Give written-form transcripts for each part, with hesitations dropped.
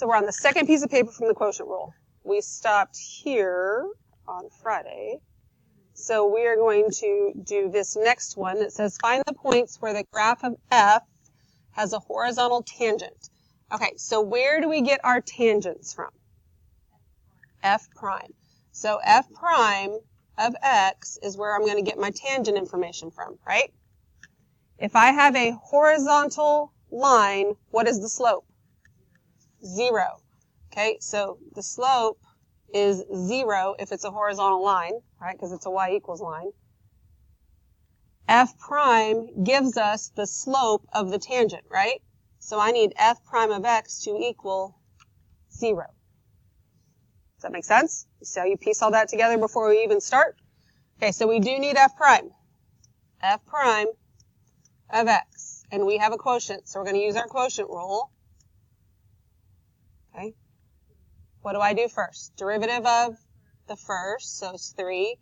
So we're on the second piece of paper from the quotient rule. We stopped here on Friday. So we are going to do this next one that says find the points where the graph of f has a horizontal tangent. Okay, so where do we get our tangents from? F prime. So f prime of x is where I'm going to get my tangent information from, right? If I have a horizontal line, what is the slope? 0. Okay, so the slope is 0 if it's a horizontal line, right, because it's a y equals line. F prime gives us the slope of the tangent, right? So I need f prime of x to equal 0. Does that make sense? You see how you piece all that together before we even start? Okay, so we do need f prime of x, and we have a quotient, so we're going to use our quotient rule. Okay. What do I do first? Derivative of the first, so it's 3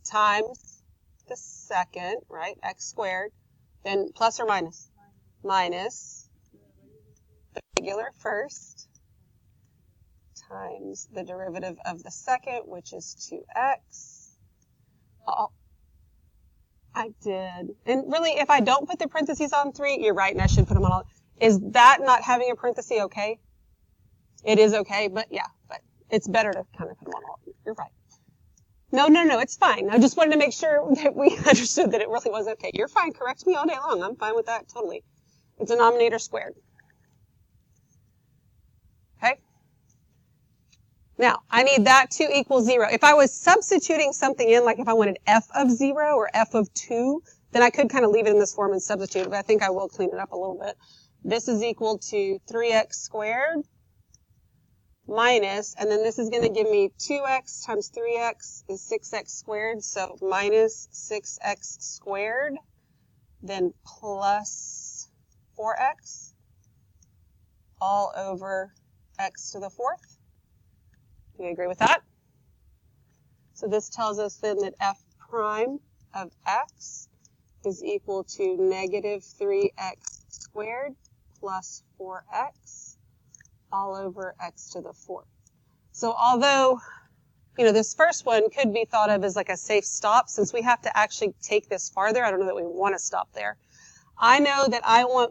times the second, right, x squared, then plus or minus? Minus the regular first times the derivative of the second, which is 2x. Oh, I did. And really, if I don't put the parentheses on 3, you're right, and I should put them on all. Is that not having a parenthesis okay? It is okay, but yeah, but it's better to kind of put them on all. You're right. No, it's fine. I just wanted to make sure that we understood that it really was okay. You're fine. Correct me all day long. I'm fine with that, totally. It's a denominator squared. Okay? Now, I need that to equal 0. If I was substituting something in, like if I wanted f of 0 or f of 2, then I could kind of leave it in this form and substitute, but I think I will clean it up a little bit. This is equal to 3x squared minus, and then this is going to give me 2x times 3x is 6x squared, so minus 6x squared, then plus 4x, all over x to the 4th. Do you agree with that? So this tells us then that f prime of x is equal to negative 3x squared plus 4x all over x to the 4th. So although, this first one could be thought of as like a safe stop, since we have to actually take this farther, I don't know that we want to stop there. I know that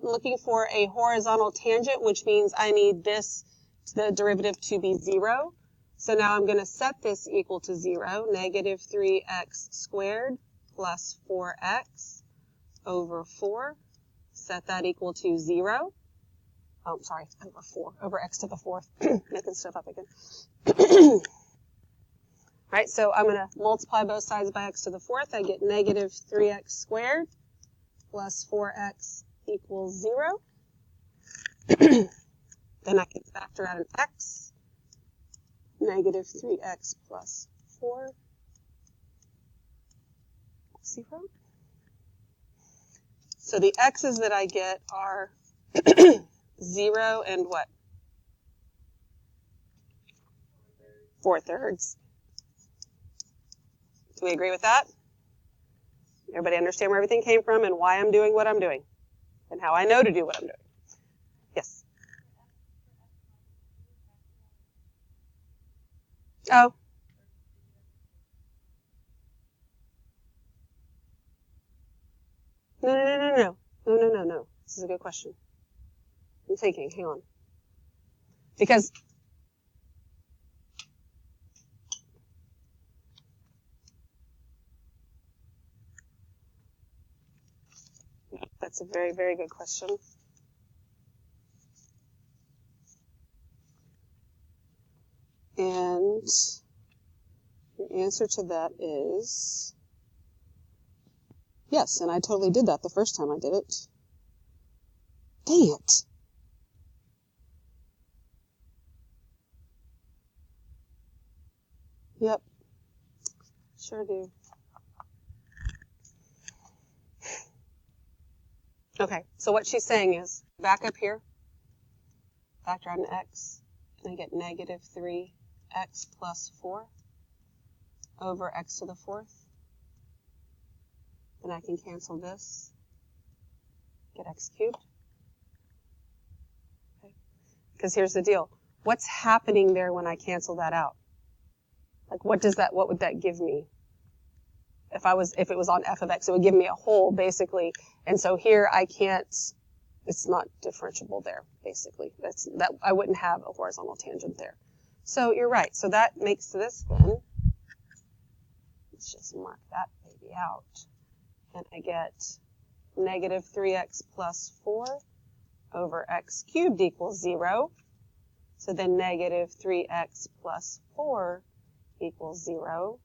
looking for a horizontal tangent, which means I need the derivative to be 0. So now I'm going to set this equal to 0, negative 3x squared plus 4x over 4. Set that equal to 0. Oh, sorry, over 4, over x to the 4th. Making stuff up again. Right, so I'm going to multiply both sides by x to the 4th. I get negative 3x squared plus 4x equals 0. Then I can factor out an x. Negative 3x plus 4, 0. So the x's that I get are 0 and what? 4/3. Do we agree with that? Everybody understand where everything came from and why I'm doing what I'm doing? And how I know to do what I'm doing? Yes. Oh. No. This is a good question. I'm thinking, hang on. Because that's a very, very good question. And your answer to that is yes, and I totally did that the first time I did it. Dang it. Yep, sure do. Okay, so what she's saying is, back up here, factor out an x, and I get negative 3x plus 4 over x to the 4th. Then I can cancel this, get x cubed. Okay. Because here's the deal. What's happening there when I cancel that out? Like what would that give me? If it was on f of x, it would give me a hole basically. And so here I can't, it's not differentiable there, basically. I wouldn't have a horizontal tangent there. So you're right. So that makes this then, let's just mark that baby out. And I get negative 3x plus 4 over x cubed equals 0. So then negative 3x plus 4 equals 0.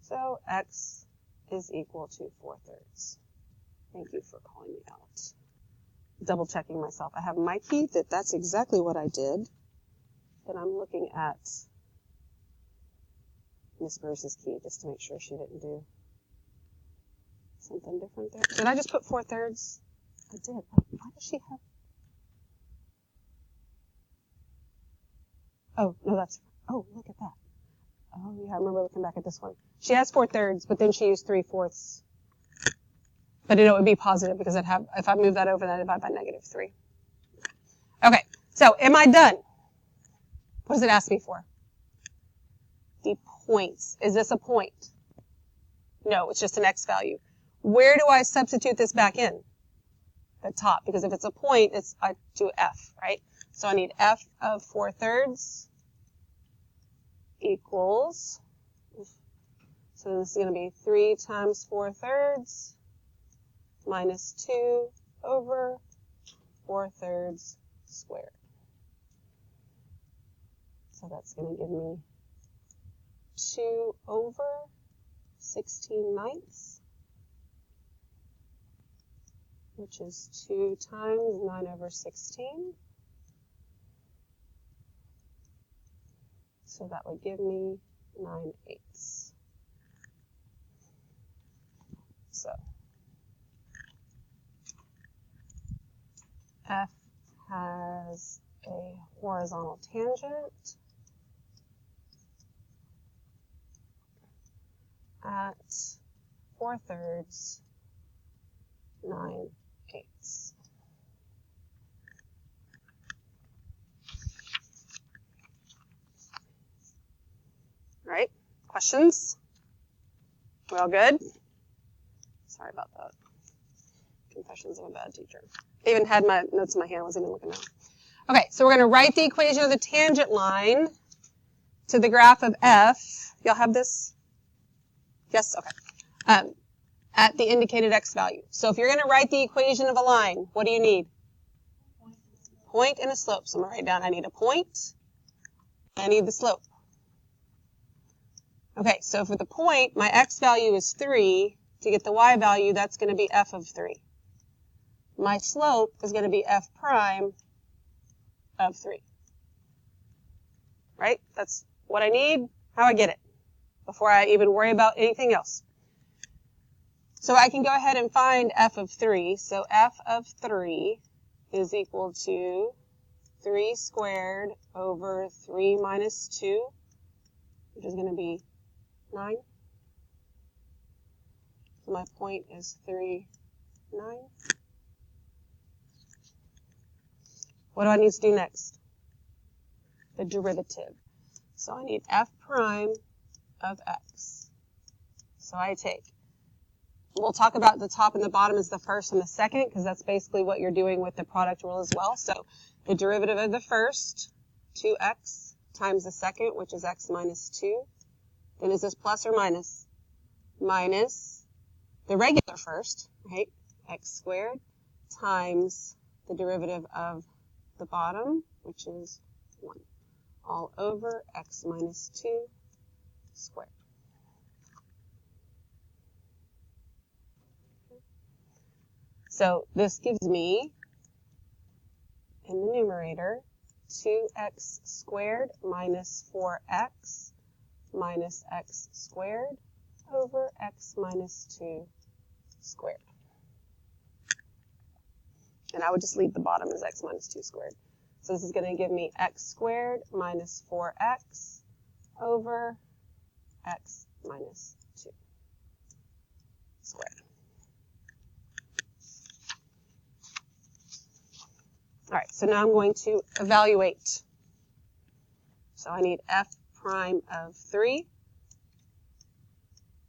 So x is equal to 4/3. Thank you for calling me out. Double checking myself. I have my key that that's exactly what I did. And I'm looking at Miss Bruce's key just to make sure she didn't do something different there. Did I just put 4/3? I did. Why does she have? Oh, no, oh, look at that. Oh, yeah, I remember looking back at this one. She has 4/3, but then she used 3/4. But it would be positive because if I move that over, then I divide by negative 3. Okay, so am I done? What does it ask me for? The points. Is this a point? No, it's just an x value. Where do I substitute this back in? The top, because if it's a point, I do f, right? So I need f of 4/3 equals, so this is going to be 3 times 4/3 minus 2 over 4/3 squared. So that's going to give me 2 over 16/9, which is 2 times 9 over 16. So that would give me 9/8. So F has a horizontal tangent at 4/3, 9/8. All right, questions? We all good? Sorry about that. Confessions of a bad teacher. I even had my notes in my hand, I wasn't even looking at them. Okay, so we're going to write the equation of the tangent line to the graph of f. Y'all have this? Yes? Okay. At the indicated x value. So if you're going to write the equation of a line, what do you need? Point and a slope. So I'm going to write down I need a point, I need the slope. Okay, so for the point, my x value is 3. To get the y value, that's going to be f of 3. My slope is going to be f prime of 3. Right? That's what I need, how I get it, before I even worry about anything else. So I can go ahead and find f of 3. So f of 3 is equal to 3 squared over 3 minus 2, which is going to be 9. So my point is 3, 9. What do I need to do next? The derivative. So I need f prime of x. So I take, we'll talk about the top and the bottom as the first and the second, because that's basically what you're doing with the product rule as well. So the derivative of the first, 2x, times the second, which is x minus 2. Then is this plus or minus? Minus the regular first, right? X squared times the derivative of the bottom, which is 1, all over x minus 2 squared. So this gives me, in the numerator, 2x squared minus 4x minus x squared over x minus 2 squared. And I would just leave the bottom as x minus 2 squared. So this is going to give me x squared minus 4x over x minus 2 squared. All right, so now I'm going to evaluate. So I need f prime of 3.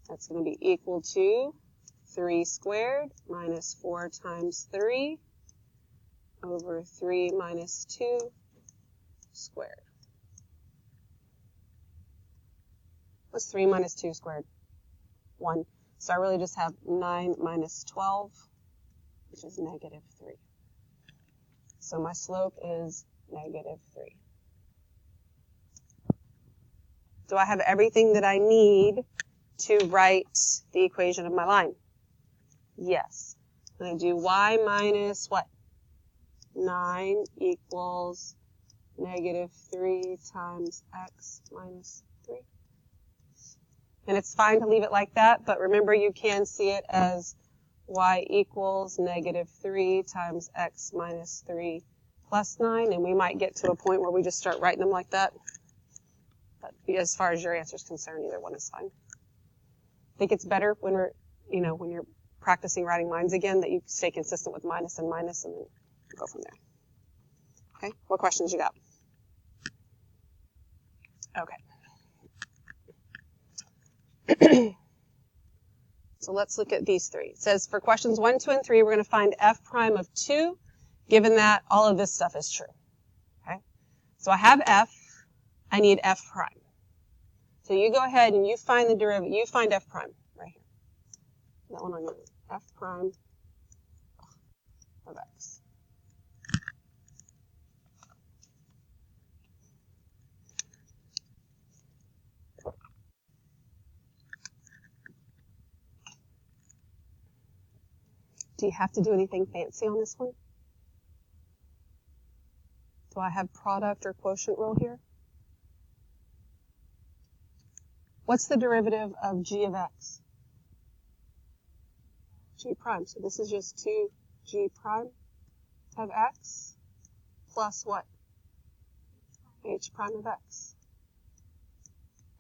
That's going to be equal to 3 squared minus 4 times 3 over 3 minus 2 squared. What's 3 minus 2 squared? 1. So I really just have 9 minus 12, which is negative 3. So my slope is negative 3. Do I have everything that I need to write the equation of my line? Yes. I'm going to do y minus what? 9 equals negative 3 times x minus 3. And it's fine to leave it like that, but remember you can see it as y equals negative 3 times x minus 3 plus 9, and we might get to a point where we just start writing them like that. But as far as your answer is concerned, either one is fine. I think it's better when when you're practicing writing lines again, that you stay consistent with minus, and then go from there. Okay, what questions you got? Okay. So let's look at these three. It says for questions 1, 2, and 3, we're going to find f prime of 2, given that all of this stuff is true. Okay? So I have f, I need f prime. So you go ahead and you find the derivative, you find f prime right here. That one on your f prime of x. Do you have to do anything fancy on this one? Do I have product or quotient rule here? What's the derivative of g of x? G prime. So this is just 2g prime of x plus what? H prime of x.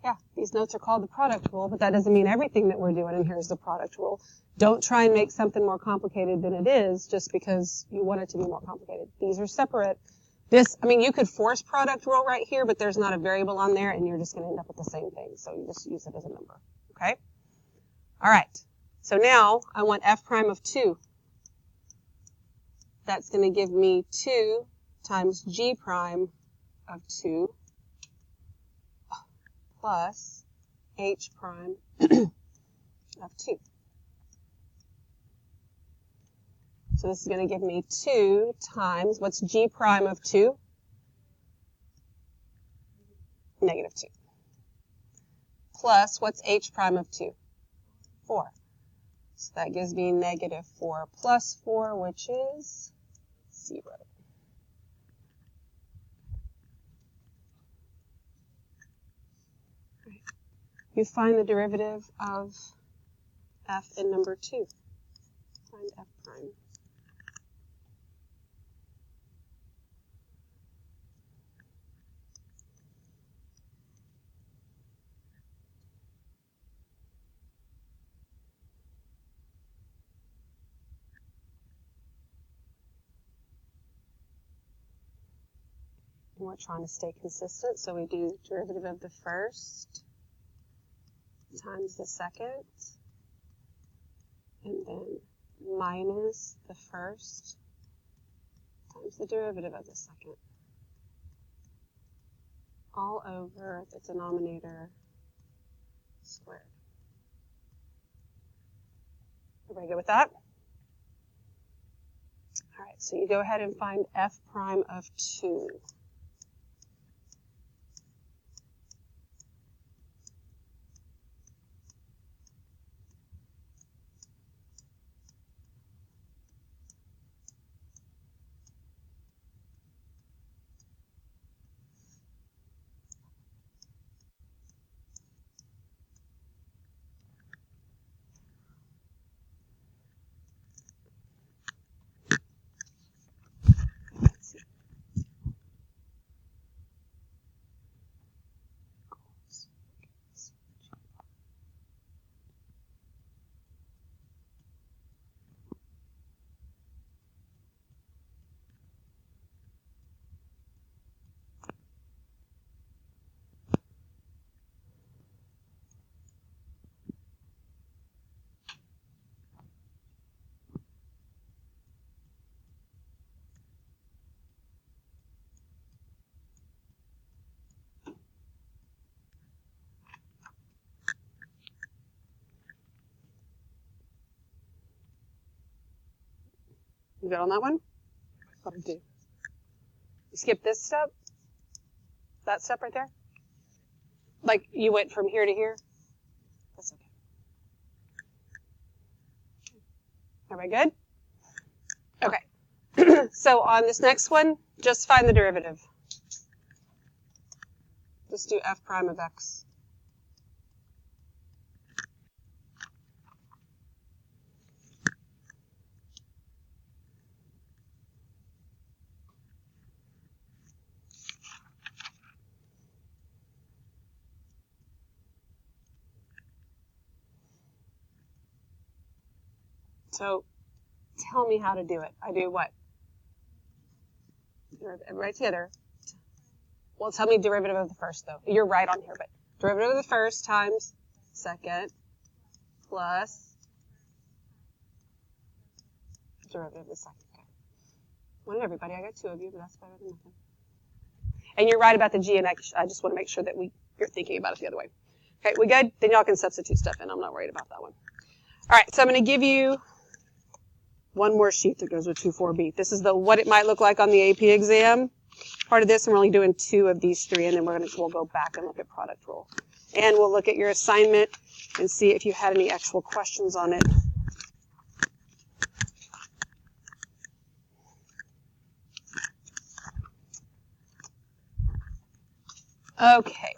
Yeah, these notes are called the product rule, but that doesn't mean everything that we're doing in here is the product rule. Don't try and make something more complicated than it is just because you want it to be more complicated. These are separate. You could force product rule right here, but there's not a variable on there, and you're just going to end up with the same thing. So you just use it as a number. Okay? All right. So now I want f prime of 2. That's going to give me 2 times g prime of 2 plus h prime of 2. So this is going to give me 2 times, what's g prime of 2? Negative 2. Plus, what's h prime of 2? 4. So that gives me negative 4 plus 4, which is 0. Right. You find the derivative of f in number 2. Find f prime. And we're trying to stay consistent, so we do derivative of the first times the second, and then minus the first times the derivative of the second, all over the denominator squared. Everybody good with that? All right, so you go ahead and find f prime of 2. You good on that one? What do I do? You skip this step? That step right there? Like you went from here to here? That's okay. Everybody good? Okay. So on this next one, just find the derivative. Just do f prime of x. So tell me how to do it. I do what? Right together. Well, tell me derivative of the first, though. You're right on here, but derivative of the first times second plus derivative of the second. Okay. One, everybody. I got two of you, but that's better than nothing. And you're right about the g and x. I just want to make sure that you're thinking about it the other way. Okay, we good? Then y'all can substitute stuff in. I'm not worried about that one. All right, so I'm going to give you one more sheet that goes with 2-4B. This is the what it might look like on the AP exam part of this, and we're only doing 2 of these 3, and then we'll go back and look at product rule. And we'll look at your assignment and see if you had any actual questions on it. Okay.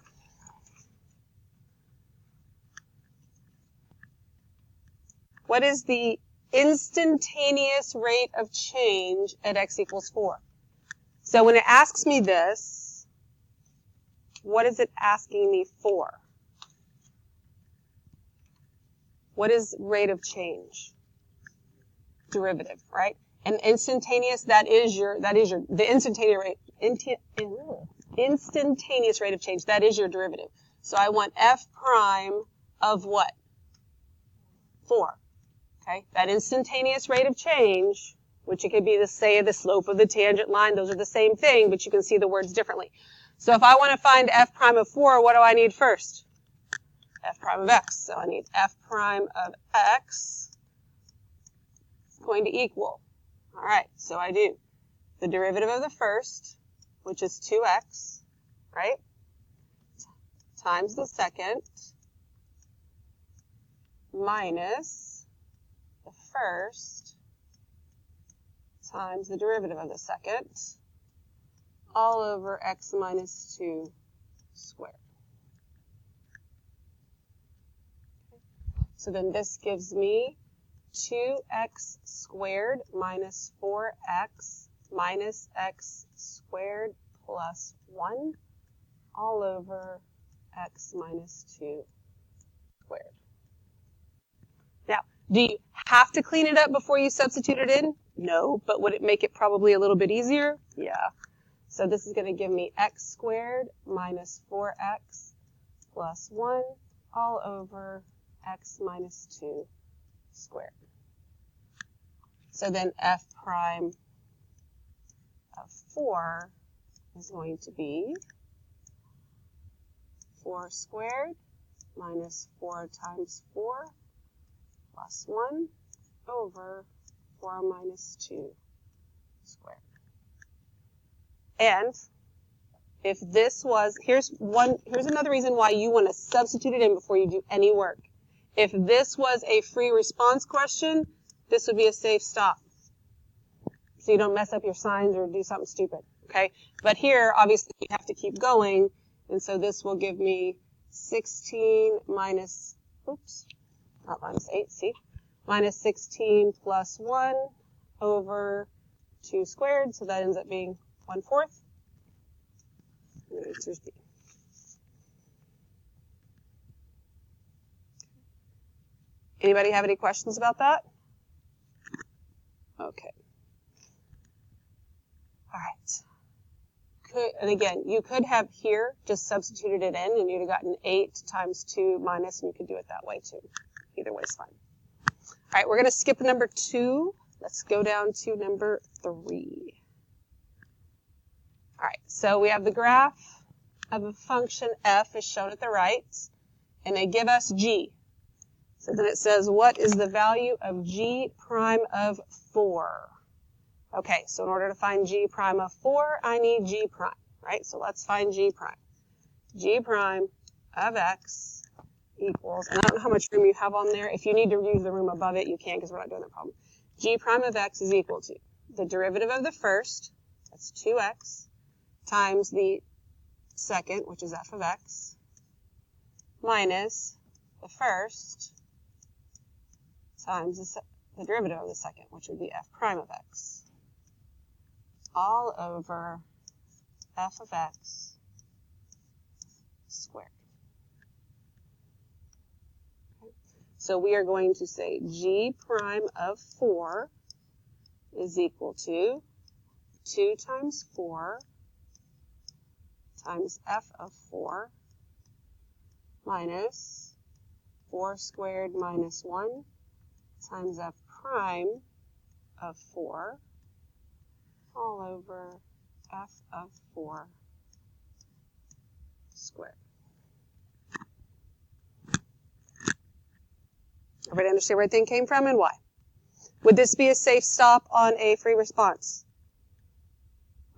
What is the instantaneous rate of change at x equals 4? So when it asks me this, what is it asking me for? What is rate of change? Derivative, right? And instantaneous, the instantaneous rate of change, that is your derivative. So I want f prime of what? 4. Okay, that instantaneous rate of change, which it could be the slope of the tangent line, those are the same thing, but you can see the words differently. So if I want to find f prime of 4, what do I need first? F prime of x. So I need f prime of x is going to equal. All right, so I do the derivative of the first, which is 2x, right, times the second minus the first times the derivative of the second, all over x minus 2 squared. Okay. So then this gives me 2x squared minus 4x minus x squared plus 1 all over x minus 2 squared. Now, do you have to clean it up before you substitute it in? No, but would it make it probably a little bit easier? Yeah. So this is going to give me x squared minus 4x plus 1 all over x minus 2 squared. So then f prime of 4 is going to be 4 squared minus 4 times 4 plus 1 over 4 minus 2 squared. And if this was, here's another reason why you want to substitute it in before you do any work. If this was a free response question, this would be a safe stop. So you don't mess up your signs or do something stupid, okay? But here, obviously, you have to keep going, and so this will give me 16 minus, not minus 8, see? Minus 16 plus 1 over 2 squared, so that ends up being 1/4. And the answer is B. Anybody have any questions about that? Okay. All right. And again, you could have here just substituted it in, and you'd have gotten 8 times 2 minus, and you could do it that way too. Either way is fine. All right, we're going to skip number 2. Let's go down to number 3. All right, so we have the graph of a function f is shown at the right, and they give us g. So then it says, what is the value of g prime of 4? Okay, so in order to find g prime of 4, I need g prime, right? So let's find g prime. G prime of x equals, and I don't know how much room you have on there. If you need to use the room above it, you can because we're not doing that problem. G prime of x is equal to the derivative of the first, that's 2x, times the second, which is f of x, minus the first times the derivative of the second, which would be f prime of x, all over f of x squared. Okay. So we are going to say g prime of 4 is equal to 2 times 4 times f of 4 minus 4 squared minus 1 times f prime of 4 all over f of 4 squared. Everybody understand where everything came from and why? Would this be a safe stop on a free response?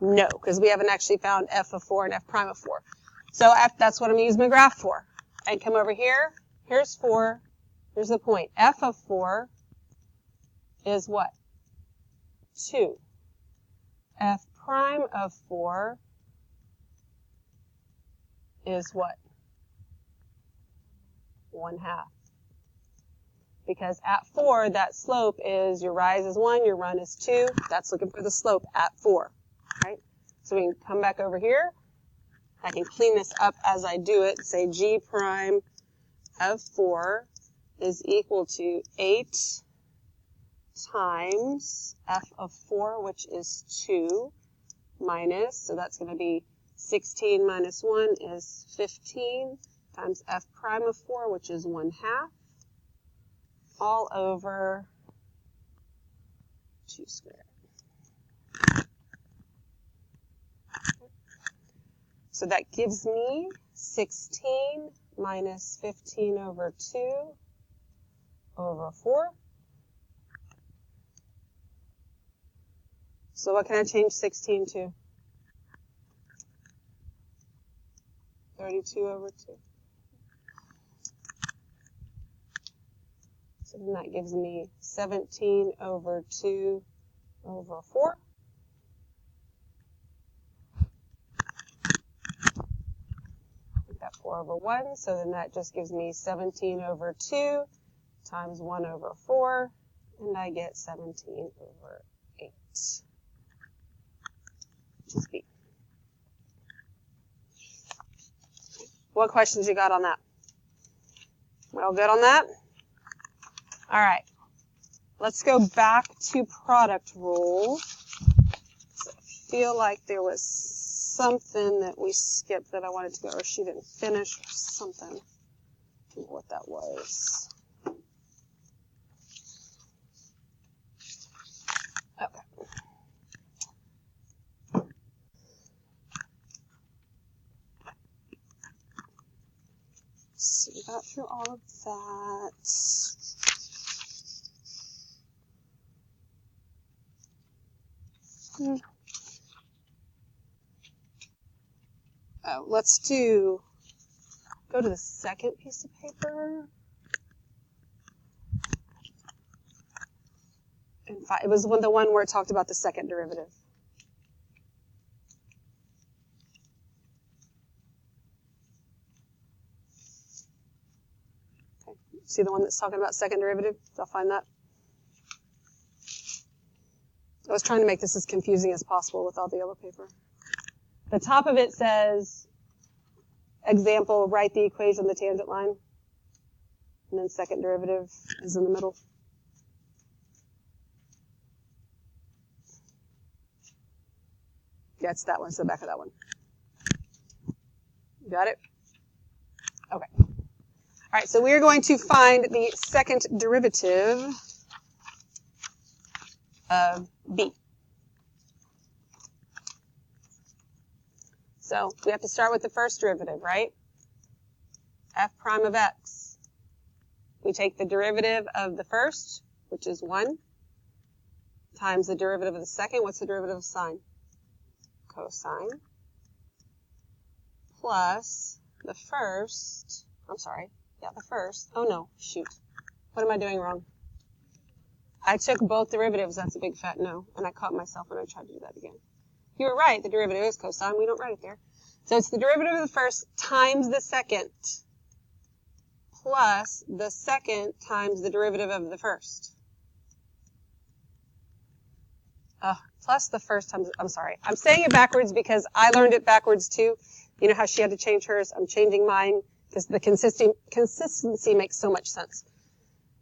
No, because we haven't actually found f of 4 and f prime of 4. So that's what I'm using my graph for. I come over here. Here's 4. Here's the point. F of 4 is what? 2. F prime of 4 is what? 1/2. Because at 4, that slope is your rise is 1, your run is 2. That's looking for the slope at 4. Right? So we can come back over here. I can clean this up as I do it. Say g prime of 4 is equal to 8 times f of 4, which is 2, minus, so that's going to be 16 minus 1 is 15, times f prime of 4, which is 1/2, all over 2 squared. So that gives me 16 minus 15 over 2 over 4. So what can I change 16 to? 32 over 2. So then that gives me 17 over 2 over 4. That 4 over 1, so then that just gives me 17 over 2 times 1 over 4, and I get 17 over 8, which is B. What questions you got on that? We all good on that? All right. Let's go back to product rule. So I feel like there was something that we skipped that I wanted to go, or she didn't finish or something. I don't know what that was. Okay. So we got through all of that. Oh, let's go to the second piece of paper. And it was the one where it talked about the second derivative. Okay. See the one that's talking about second derivative? I'll find that. I was trying to make this as confusing as possible with all the yellow paper. The top of it says, example, write the equation, the tangent line. And then second derivative is in the middle. Yeah, it's that one. It's the back of that one. Got it? Okay. All right, so we're going to find the second derivative of B. So we have to start with the first derivative, right? F prime of x. We take the derivative of the first, which is 1, times the derivative of the second. What's the derivative of sine? Cosine. Plus the first, oh no, shoot. What am I doing wrong? I took both derivatives, that's a big fat no, and I caught myself when I tried to do that again. You were right, the derivative is cosine, we don't write it there. So it's the derivative of the first times the second, plus the second times the derivative of the first. Plus the first times, I'm sorry. I'm saying it backwards because I learned it backwards too. You know how she had to change hers? I'm changing mine because the consistency makes so much sense.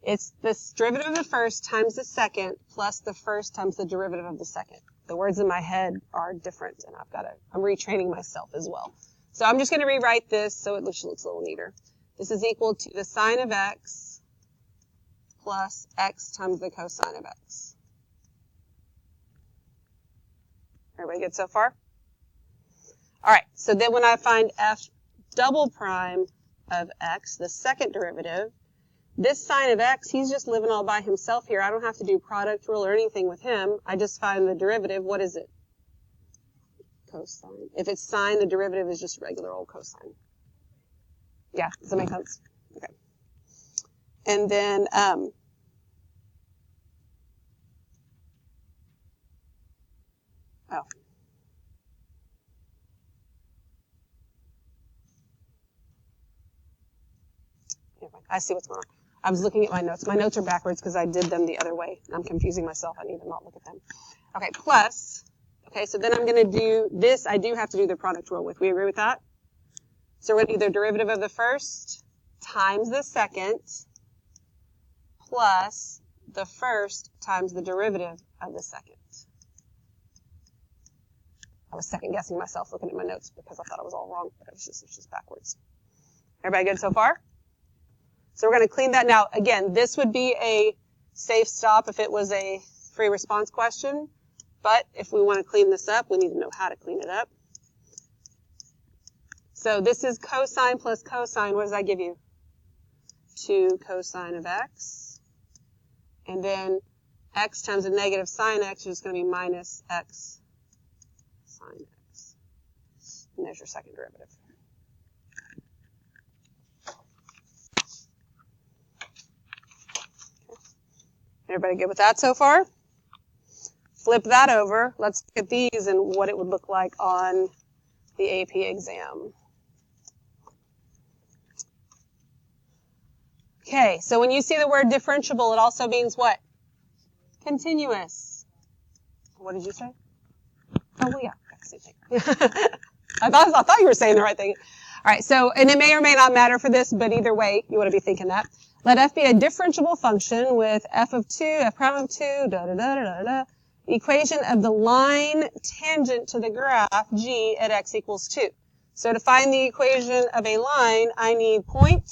It's the derivative of the first times the second plus the first times the derivative of the second. The words in my head are different, and I'm retraining myself as well. So I'm just going to rewrite this so it looks a little neater. This is equal to the sine of x plus x times the cosine of x. Everybody good so far? All right, so then when I find f double prime of x, the second derivative, this sine of x, he's just living all by himself here. I don't have to do product rule or anything with him. I just find the derivative. What is it? Cosine. If it's sine, the derivative is just regular old cosine. Yeah, does that make sense? Okay. And then, I see what's going on. I was looking at my notes. My notes are backwards because I did them the other way. I'm confusing myself. I need to not look at them. Okay, plus. Okay, so then I'm going to do this. I do have to do the product rule with. We agree with that? So we're going to do the derivative of the first times the second plus the first times the derivative of the second. I was second guessing myself looking at my notes because I thought it was all wrong, but it's just backwards. Everybody good so far? So we're going to clean that. Now, again, this would be a safe stop if it was a free response question. But if we want to clean this up, we need to know how to clean it up. So this is cosine plus cosine. What does that give you? 2 cosine of x. And then x times a negative sine x is going to be minus x sine x. And there's your second derivative. Everybody good with that so far? Flip that over. Let's look at these and what it would look like on the AP exam. Okay, so when you see the word differentiable, it also means what? Continuous. What did you say? Oh, well, yeah, that's the same thing. I thought you were saying the right thing. All right, so, and it may or may not matter for this, but either way, you want to be thinking that. Let f be a differentiable function with f of 2, f prime of 2, The equation of the line tangent to the graph g at x equals 2. So to find the equation of a line, I need point,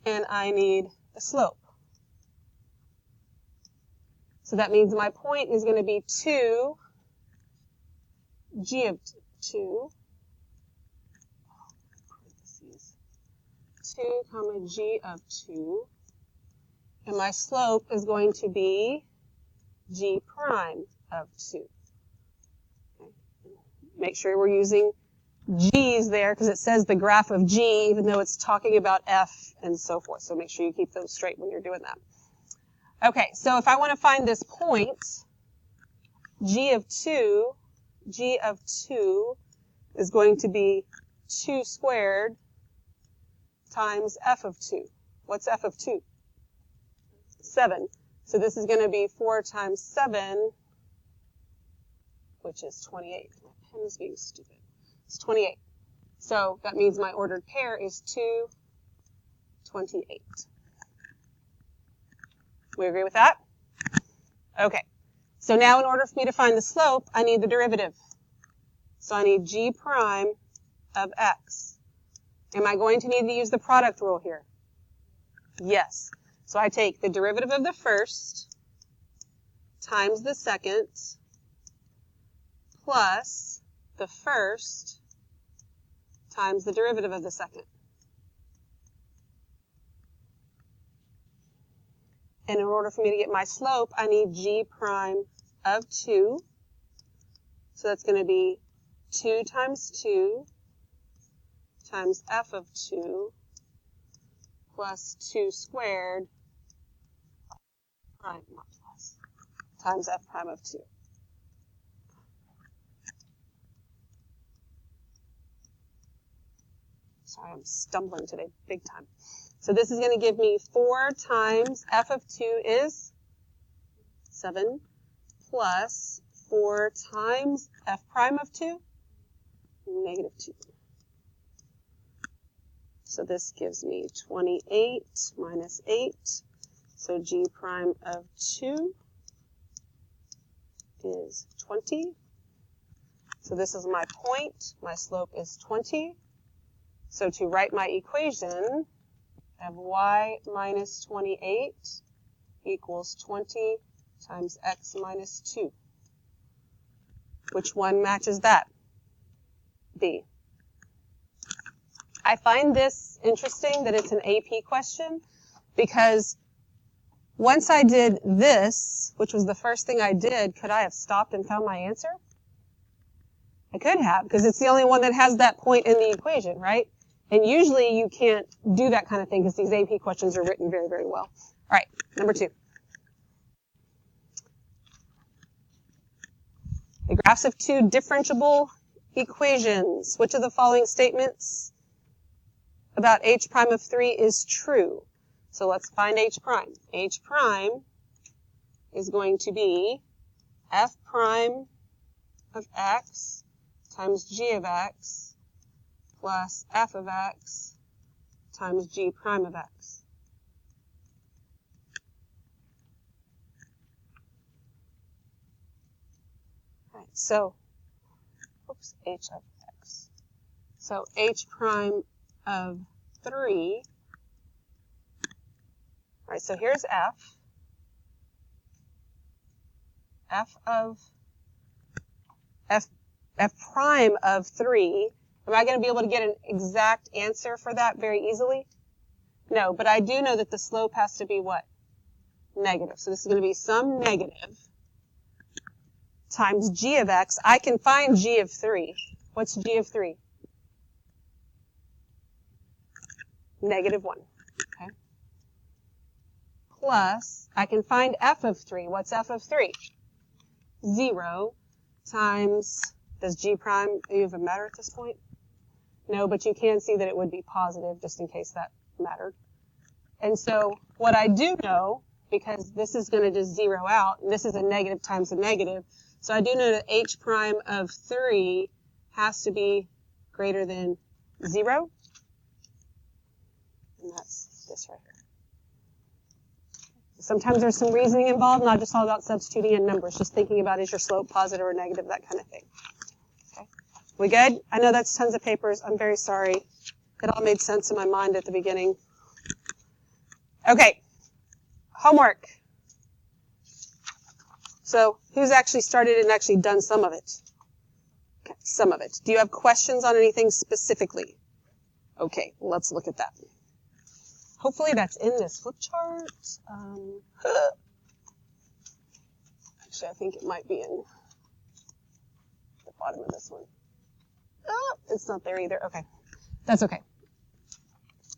and I need the slope. So that means my point is going to be 2 g of 2, 2 comma g of 2, and my slope is going to be g prime of 2. Okay. Make sure we're using g's there because it says the graph of g even though it's talking about f and so forth. So make sure you keep those straight when you're doing that. Okay, so if I want to find this point, g of 2 is going to be 2 squared times f of 2. What's f of 2? 7. So this is going to be 4 times 7, which is 28. My pen is being stupid. It's 28. So that means my ordered pair is 2, 28. We agree with that? Okay. So now in order for me to find the slope, I need the derivative. So I need g prime of x. Am I going to need to use the product rule here? Yes. So I take the derivative of the first times the second plus the first times the derivative of the second. And in order for me to get my slope, I need g prime of 2. So that's going to be 2 times 2 times f of 2 plus 2 squared prime, not plus, times f prime of 2. Sorry, I'm stumbling today big time. So this is going to give me 4 times f of 2 is 7 plus 4 times f prime of 2, negative 2. So this gives me 28 minus 8. So g prime of 2 is 20. So this is my point. My slope is 20. So to write my equation, I have y minus 28 equals 20 times x minus 2. Which one matches that? B. I find this interesting that it's an AP question because once I did this, which was the first thing I did, could I have stopped and found my answer? I could have, because it's the only one that has that point in the equation, right? And usually you can't do that kind of thing because these AP questions are written very, very well. All right, number 2. The graphs of 2 differentiable equations. Which of the following statements about h prime of 3 is true? So let's find h prime. H prime is going to be f prime of x times g of x plus f of x times g prime of x. All right, so, oops, h of x. So h prime of 3. All right, so here's f. F prime of 3. Am I going to be able to get an exact answer for that very easily? No, but I do know that the slope has to be what? Negative. So this is going to be some negative times g of x. I can find g of 3. What's g of 3? Negative 1. Okay. Plus, I can find f of 3. What's f of 3? 0 times, does g prime even matter at this point? No, but you can see that it would be positive just in case that mattered. And so what I do know, because this is going to just zero out, and this is a negative times a negative, so I do know that h prime of 3 has to be greater than 0. And that's this right here. Sometimes there's some reasoning involved, not just all about substituting in numbers, just thinking about is your slope positive or negative, that kind of thing. Okay. We good? I know that's tons of papers. I'm very sorry. It all made sense in my mind at the beginning. Okay. Homework. So who's actually started and actually done some of it? Okay, some of it. Do you have questions on anything specifically? Okay, let's look at that. Hopefully that's in this flip chart. Actually, I think it might be in the bottom of this one. Oh, it's not there either. Okay, that's okay.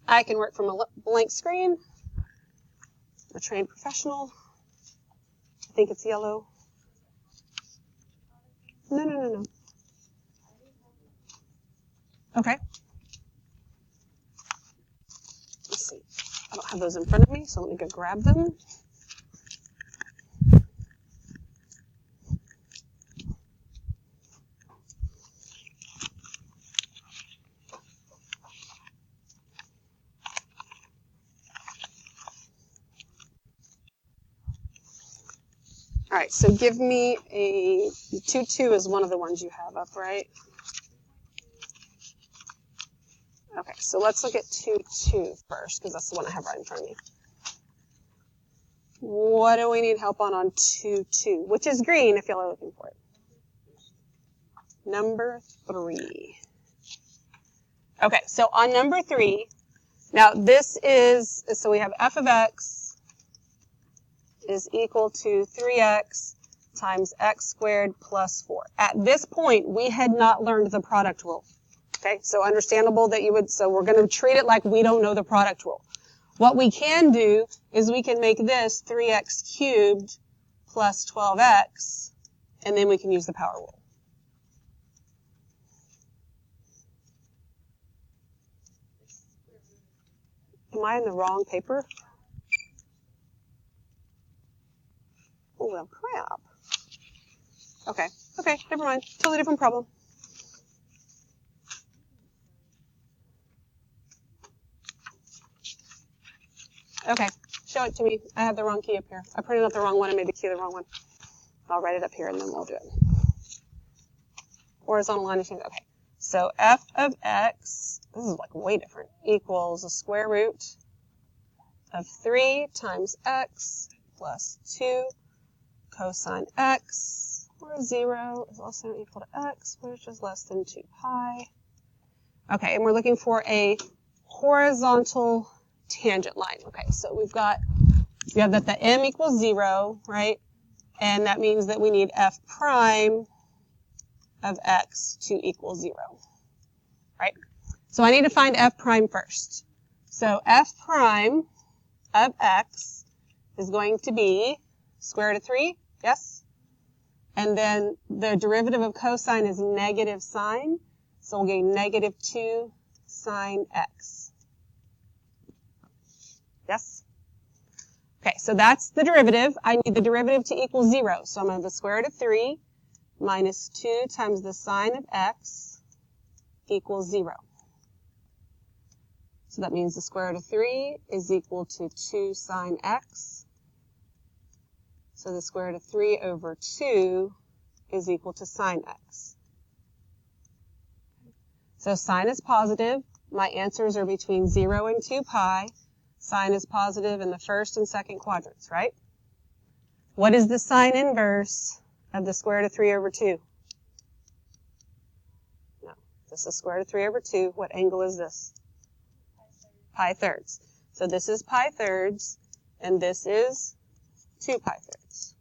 I can work from a blank screen. I'm a trained professional. I think it's yellow. No. Okay. Let's see. I don't have those in front of me, so let me go grab them. All right, so give me a 2-2 is one of the ones you have up, right? Okay, so let's look at 2-2 first, because that's the one I have right in front of me. What do we need help on 2-2? Which is green if y'all are looking for it. Number 3. Okay, so on number 3, now this is, so we have f of x is equal to 3x times x squared plus 4. At this point, we had not learned the product rule. Okay, so understandable that you would, so we're going to treat it like we don't know the product rule. What we can do is we can make this 3x cubed plus 12x, and then we can use the power rule. Am I in the wrong paper? Oh, well, crap. Okay, never mind. Totally different problem. Okay, show it to me. I have the wrong key up here. I printed out the wrong one and made the key the wrong one. I'll write it up here and then we'll do it. Horizontal line is changed. Okay, so f of x, this is like way different, equals the square root of 3 times x plus 2 cosine x, where 0 is less than or equal to x, which is less than 2 pi. Okay, and we're looking for a horizontal tangent line. Okay, so we have that the m equals 0, right? And that means that we need f prime of x to equal 0, right? So I need to find f prime first. So f prime of x is going to be square root of 3, yes? And then the derivative of cosine is negative sine, so we'll get negative 2 sine x. Yes? Okay, so that's the derivative. I need the derivative to equal 0. So I'm going to have the square root of 3 minus 2 times the sine of x equals 0. So that means the square root of 3 is equal to 2 sine x. So the square root of 3 over 2 is equal to sine x. So sine is positive. My answers are between 0 and 2 pi. Sine is positive in the first and second quadrants, right? What is the sine inverse of the square root of 3 over 2? No, this is square root of 3 over 2. What angle is this? Pi thirds. So this is pi thirds, and this is 2 pi thirds.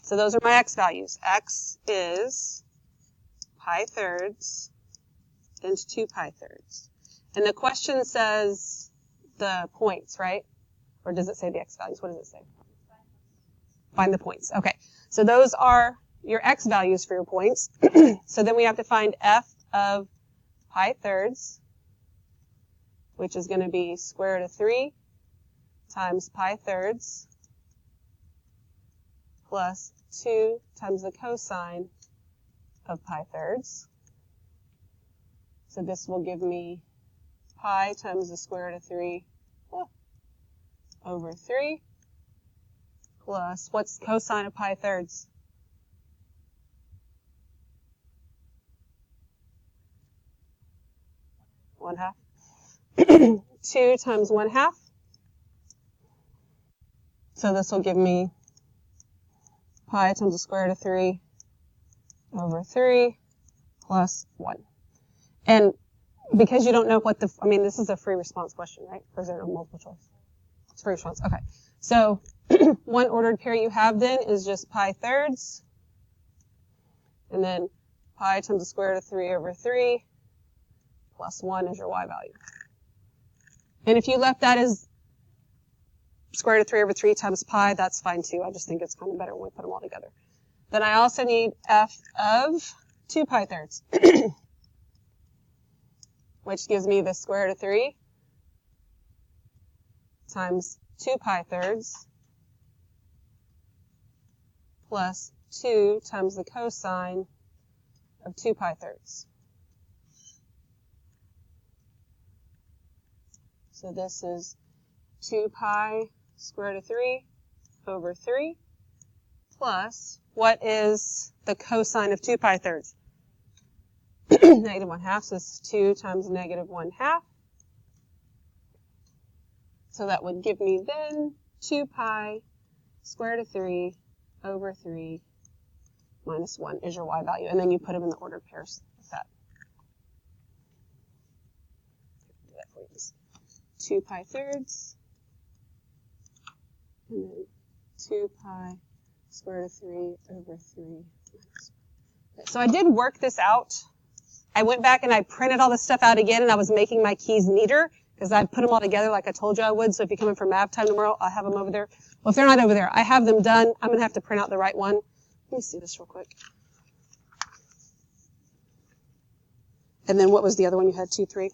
So those are my x values. X is pi thirds and 2 pi thirds. And the question says the points, right? Or does it say the x values? What does it say? Find the points. Okay. So those are your x values for your points. So then we have to find f of pi thirds, which is going to be square root of 3 times pi thirds plus 2 times the cosine of pi thirds. So this will give me pi times the square root of 3 over 3 plus, what's cosine of pi thirds? One half. 2 times 1/2. So this will give me pi times the square root of 3 over 3 plus 1. And because you don't know what this is a free response question, right? Or is it a multiple choice? It's free response. Okay. So one ordered pair you have then is just pi thirds. And then pi times the square root of 3 over 3 plus 1 is your y value. And if you left that as square root of 3 over 3 times pi, that's fine too. I just think it's kind of better when we put them all together. Then I also need f of 2 pi thirds, which gives me the square root of 3 times 2 pi thirds plus 2 times the cosine of 2 pi thirds. So this is 2 pi square root of 3 over 3 plus, what is the cosine of 2 pi thirds? Negative 1/2, so this is 2 times negative 1/2. So that would give me then 2 pi square root of 3 over 3 minus 1 is your y value. And then you put them in the ordered pairs like that. Do that for you. 2 pi thirds And then 2 pi square root of 3 over 3. So I did work this out. I went back and I printed all this stuff out again, and I was making my keys neater because I put them all together like I told you I would. So if you come in for math time tomorrow, I'll have them over there. Well, if they're not over there, I have them done. I'm going to have to print out the right one. Let me see this real quick. And then what was the other one you had, 2, 3?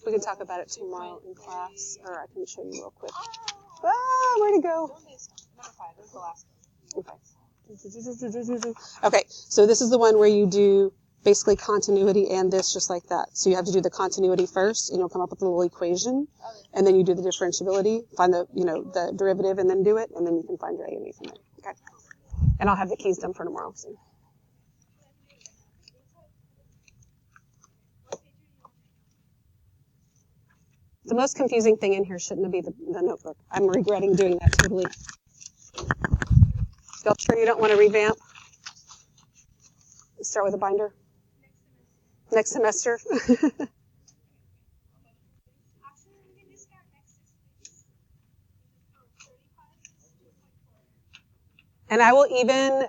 We can talk about it tomorrow in class, or I can show you real quick. Where'd it go? Okay, so this is the one where you do basically continuity and this just like that. So you have to do the continuity first, and you'll come up with a little equation, and then you do the differentiability, find the, the derivative, and then do it, and then you can find your A and B from there. Okay, and I'll have the keys done for tomorrow. So. The most confusing thing in here shouldn't be the notebook. I'm regretting doing that totally. Y'all sure you don't want to revamp? Start with a binder? Next semester? And I will even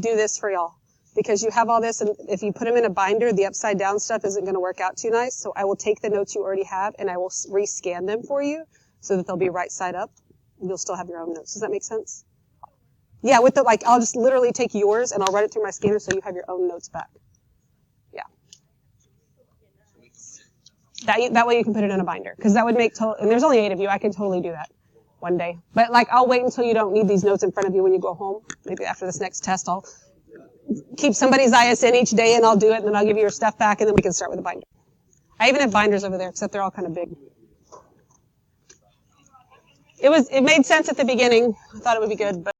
do this for y'all. Because you have all this, and if you put them in a binder, the upside down stuff isn't going to work out too nice. So I will take the notes you already have, and I will rescan them for you so that they'll be right side up. And you'll still have your own notes. Does that make sense? Yeah, with the, I'll just literally take yours, and I'll run it through my scanner so you have your own notes back. Yeah. That way you can put it in a binder. Because that would make and there's only 8 of you. I can totally do that one day. But, I'll wait until you don't need these notes in front of you when you go home. Maybe after this next test, I'll keep somebody's ISN each day, and I'll do it, and then I'll give you your stuff back, and then we can start with a binder. I even have binders over there, except they're all kind of big. It made sense at the beginning. I thought it would be good, but